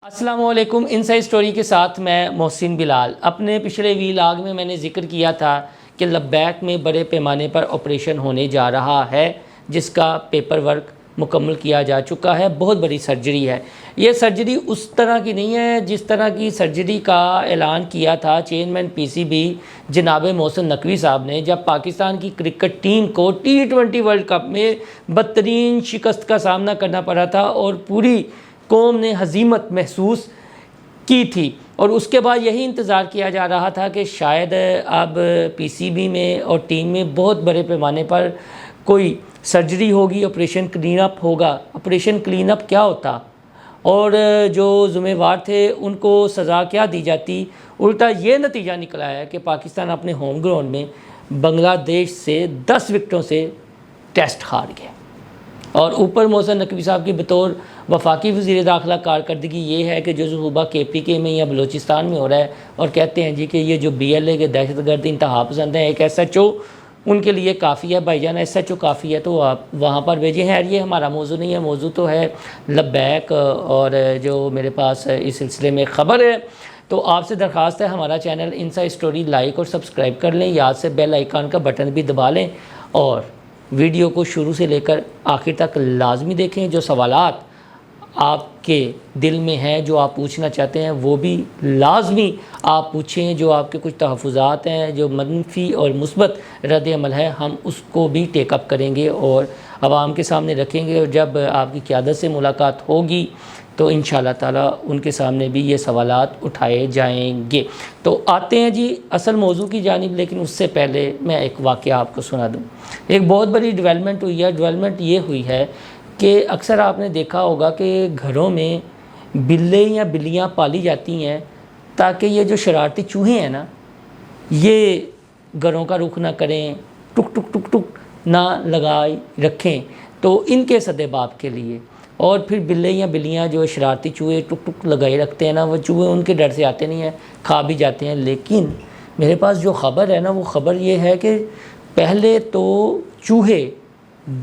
السلام علیکم۔ Inside story کے ساتھ میں محسن بلال۔ اپنے پچھلے ویلاگ میں نے ذکر کیا تھا کہ لبیک میں بڑے پیمانے پر آپریشن ہونے جا رہا ہے، جس کا پیپر ورک مکمل کیا جا چکا ہے۔ بہت بڑی سرجری ہے۔ یہ سرجری اس طرح کی نہیں ہے جس طرح کی سرجری کا اعلان کیا تھا چیئرمین پی سی بی جناب محسن نقوی صاحب نے، جب پاکستان کی کرکٹ ٹیم کو T20 ورلڈ کپ میں بدترین شکست کا سامنا کرنا پڑا تھا اور پوری قوم نے ہزیمت محسوس کی تھی، اور اس کے بعد یہی انتظار کیا جا رہا تھا کہ شاید اب پی سی بی میں اور ٹیم میں بہت بڑے پیمانے پر کوئی سرجری ہوگی، آپریشن کلین اپ ہوگا۔ آپریشن کلین اپ کیا ہوتا اور جو ذمہ وار تھے ان کو سزا کیا دی جاتی؟ الٹا یہ نتیجہ نکلا ہے کہ پاکستان اپنے ہوم گراؤنڈ میں بنگلہ دیش سے 10 وکٹوں سے ٹیسٹ ہار گیا، اور اوپر محسن نقوی صاحب کی بطور وفاقی وزیر داخلہ کارکردگی یہ ہے کہ جو صوبہ KPK میں یا بلوچستان میں ہو رہا ہے، اور کہتے ہیں جی کہ یہ جو BLA کے دہشت گرد انتہا پسند ہیں، ایک SHO ان کے لیے کافی ہے، بھائی جان SHO کافی ہے تو آپ وہاں پر بھیجیں۔ یہ ہمارا موضوع نہیں ہے، موضوع تو ہے لبیک، اور جو میرے پاس اس سلسلے میں خبر ہے تو آپ سے درخواست ہے ہمارا چینل انسائیڈ سٹوری لائک اور سبسکرائب کر لیں، یاد سے بیل آئیکن کا بٹن بھی دبا لیں، اور ویڈیو کو شروع سے لے کر آخر تک لازمی دیکھیں۔ جو سوالات آپ کے دل میں ہیں، جو آپ پوچھنا چاہتے ہیں، وہ بھی لازمی آپ پوچھیں۔ جو آپ کے کچھ تحفظات ہیں، جو منفی اور مثبت رد عمل ہے، ہم اس کو بھی ٹیک اپ کریں گے اور عوام کے سامنے رکھیں گے، اور جب آپ کی قیادت سے ملاقات ہوگی تو انشاءاللہ تعالی ان کے سامنے بھی یہ سوالات اٹھائے جائیں گے۔ تو آتے ہیں جی اصل موضوع کی جانب، لیکن اس سے پہلے میں ایک واقعہ آپ کو سنا دوں۔ ایک بہت بڑی ڈیولپمنٹ ہوئی ہے۔ ڈیولپمنٹ یہ ہوئی ہے کہ اکثر آپ نے دیکھا ہوگا کہ گھروں میں بلے یا بلیاں پالی جاتی ہیں تاکہ یہ جو شرارتی چوہے ہیں نا، یہ گھروں کا رخ نہ کریں، ٹک ٹک ٹک ٹک نہ لگائے رکھیں، تو ان کے سدباب کے لیے۔ اور پھر بلے یا بلیاں جو شرارتی چوہے ٹک ٹک لگائے رکھتے ہیں نا، وہ چوہے ان کے ڈر سے آتے نہیں ہیں، کھا بھی جاتے ہیں۔ لیکن میرے پاس جو خبر ہے نا، وہ خبر یہ ہے کہ پہلے تو چوہے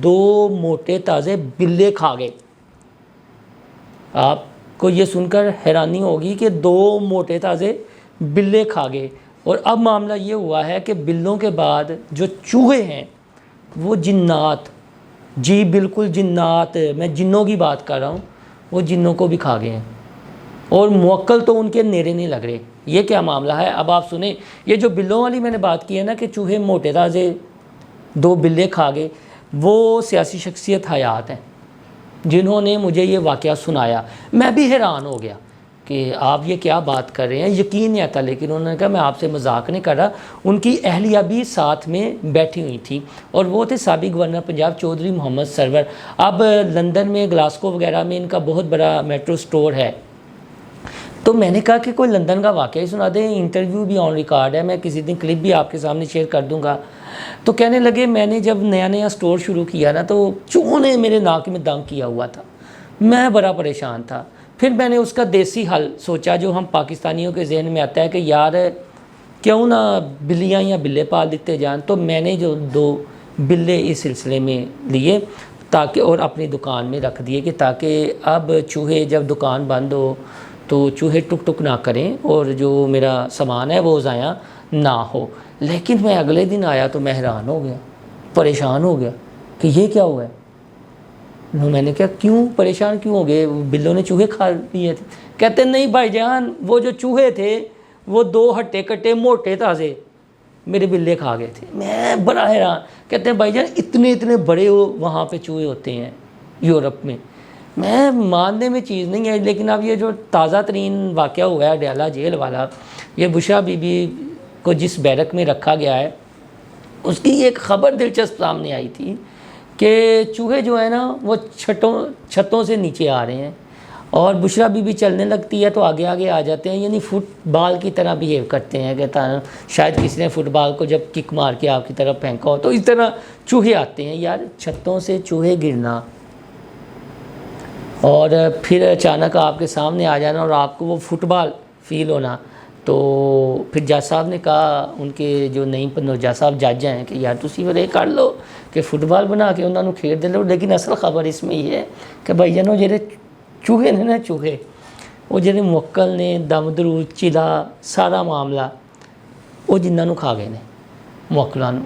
2 موٹے تازے بلے کھا گئے۔ آپ کو یہ سن کر حیرانی ہوگی کہ 2 موٹے تازے بلے کھا گئے، اور اب معاملہ یہ ہوا ہے کہ بلوں کے بعد جو چوہے ہیں وہ جنات، جی بالکل جنات، میں جنوں کی بات کر رہا ہوں، وہ جنوں کو بھی کھا گئے ہیں، اور موکل تو ان کے نیرے نہیں لگ رہے۔ یہ کیا معاملہ ہے؟ اب آپ سنیں۔ یہ جو بلوں والی میں نے بات کی ہے نا کہ چوہے موٹے تازے 2 بلے کھا گئے، وہ سیاسی شخصیت حیات ہیں جنہوں نے مجھے یہ واقعہ سنایا۔ میں بھی حیران ہو گیا کہ آپ یہ کیا بات کر رہے ہیں، یقین نہیں آتا، لیکن انہوں نے کہا میں آپ سے مذاق نہیں کر رہا۔ ان کی اہلیہ بھی ساتھ میں بیٹھی ہوئی تھی، اور وہ تھے سابق گورنر پنجاب چودھری محمد سرور۔ اب لندن میں، گلاسکو وغیرہ میں ان کا بہت بڑا میٹرو سٹور ہے، تو میں نے کہا کہ کوئی لندن کا واقعہ ہی سنا دیں، انٹرویو بھی آن ریکارڈ ہے، میں کسی دن کلپ بھی آپ کے سامنے شیئر کر دوں گا۔ تو کہنے لگے میں نے جب نیا سٹور شروع کیا نا، تو چوہوں نے میرے ناک میں دم کیا ہوا تھا، میں بڑا پریشان تھا۔ پھر میں نے اس کا دیسی حل سوچا جو ہم پاکستانیوں کے ذہن میں آتا ہے کہ یار کیوں نہ بلیاں یا بلے پال دیتے جان۔ تو میں نے جو 2 بلے اس سلسلے میں لیے تاکہ، اور اپنی دکان میں رکھ دیے کہ تاکہ اب چوہے جب دکان بند ہو تو چوہے ٹک ٹک نہ کریں، اور جو میرا سامان ہے وہ ضائع نہ ہو۔ لیکن میں اگلے دن آیا تو میں حیران ہو گیا، پریشان ہو گیا کہ یہ کیا ہوا ہے۔ میں نے کہا کیوں پریشان کیوں ہو گئے؟ بلوں نے چوہے کھا لیے تھے؟ کہتے نہیں بھائی جان، وہ جو چوہے تھے وہ 2 ہٹے کٹے موٹے تازے میرے بلے کھا گئے تھے۔ میں بڑا حیران۔ کہتے ہیں بھائی جان اتنے بڑے وہاں پہ چوہے ہوتے ہیں یورپ میں؟ میں ماننے میں چیز نہیں ہے۔ لیکن اب یہ جو تازہ ترین واقعہ ہوا ہے اڈیالہ جیل والا، یہ بشرا بی بی کو جس بیرک میں رکھا گیا ہے، اس کی ایک خبر دلچسپ سامنے آئی تھی کہ چوہے جو ہیں نا وہ چھتوں سے نیچے آ رہے ہیں، اور بشرا بی بی چلنے لگتی ہے تو آگے آگے آ جاتے ہیں، یعنی فٹ بال کی طرح بیہیو کرتے ہیں، کہتا ہے شاید کسی نے فٹ بال کو جب کک مار کے آپ کی طرف پھینکا ہو تو اس طرح چوہے آتے ہیں۔ یار چھتوں سے چوہے گرنا اور پھر اچانک آپ کے سامنے آ جانا اور آپ کو وہ فٹ بال فیل ہونا، تو پھر جج صاحب نے کہا، ان کے جو نئی جج صاحب جج ہیں، کہ یار تسی وہ کر لو کہ فٹ بال بنا کے انہوں نے کھیڈ دے لو۔ لیکن اصل خبر اس میں یہ ہے کہ بھائی جانو جہے چوہے نے نا، چوہے وہ ਜਿਹੜੇ ਮੁਵੱਕਲ ਨੇ ਦਮ ਦਰੂਦ ਚਿਲਾ ਸਾਰਾ ਮਾਮਲਾ ਉਹ ਜਿਨ੍ਹਾਂ ਨੂੰ ਖਾ ਗਏ ਨੇ ਮੁਵੱਕਲਾਂ ਨੂੰ।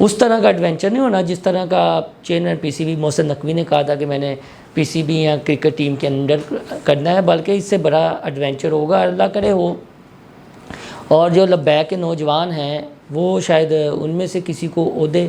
اس طرح کا ایڈونچر نہیں ہونا جس طرح کا chairman P C B Mohsin Naqvi نے کہا تھا کہ میں نے پی سی بی یا کرکٹ ٹیم کے انڈر کرنا ہے، بلکہ اس سے بڑا ایڈونچر ہوگا، اللہ کرے ہو۔ اور جو لبیک کے نوجوان ہیں وہ شاید ان میں سے کسی کو عہدے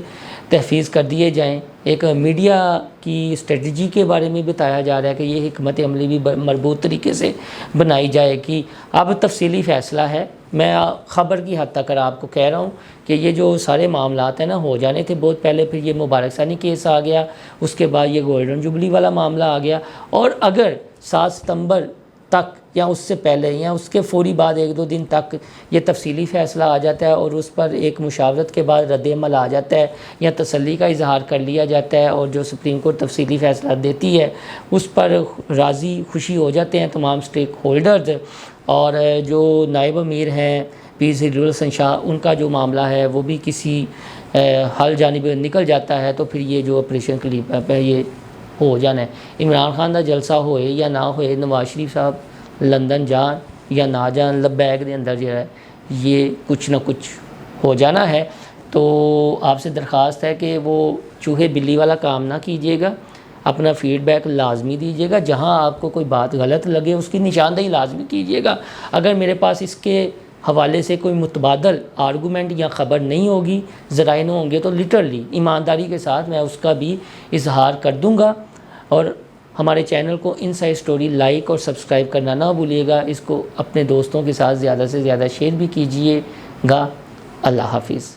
تحفیظ کر دیے جائیں۔ ایک میڈیا کی اسٹریٹجی کے بارے میں بتایا جا رہا ہے کہ یہ حکمت عملی بھی مربوط طریقے سے بنائی جائے گی۔ اب تفصیلی فیصلہ ہے، میں خبر کی حد تک آپ کو کہہ رہا ہوں کہ یہ جو سارے معاملات ہیں نا ہو جانے تھے بہت پہلے، پھر یہ مبارک ثانی کیس آ گیا، اس کے بعد یہ گولڈن جوبلی والا معاملہ آ گیا، اور اگر 7 ستمبر تک یا اس سے پہلے یا اس کے فوری بعد 1-2 دن تک یہ تفصیلی فیصلہ آ جاتا ہے اور اس پر ایک مشاورت کے بعد رد عمل آ جاتا ہے یا تسلی کا اظہار کر لیا جاتا ہے، اور جو سپریم کورٹ تفصیلی فیصلہ دیتی ہے اس پر راضی خوشی ہو جاتے ہیں تمام سٹیک ہولڈرز، اور جو نائب امیر ہیں پیر ظہیر الحسن شاہ، ان کا جو معاملہ ہے وہ بھی کسی حل جانب نکل جاتا ہے، تو پھر یہ جو آپریشن کلیپ ہے یہ ہو جانا ہے۔ عمران خان کا جلسہ ہوئے یا نہ ہوئے، نواز شریف صاحب لندن جان یا نہ جان، لبیک دے اندر جو ہے یہ کچھ نہ کچھ ہو جانا ہے۔ تو آپ سے درخواست ہے کہ وہ چوہے بلی والا کام نہ کیجیے گا، اپنا فیڈ بیک لازمی دیجیے گا، جہاں آپ کو کوئی بات غلط لگے اس کی نشاندہی لازمی کیجیے گا۔ اگر میرے پاس اس کے حوالے سے کوئی متبادل آرگومنٹ یا خبر نہیں ہوگی، ذرائع نہ ہوں گے، تو لٹرلی ایمانداری کے ساتھ میں اس کا بھی اظہار کر دوں گا۔ اور ہمارے چینل کو انسائیڈ سٹوری لائک اور سبسکرائب کرنا نہ بھولیے گا، اس کو اپنے دوستوں کے ساتھ زیادہ سے زیادہ شیئر بھی کیجیے گا۔ اللہ حافظ۔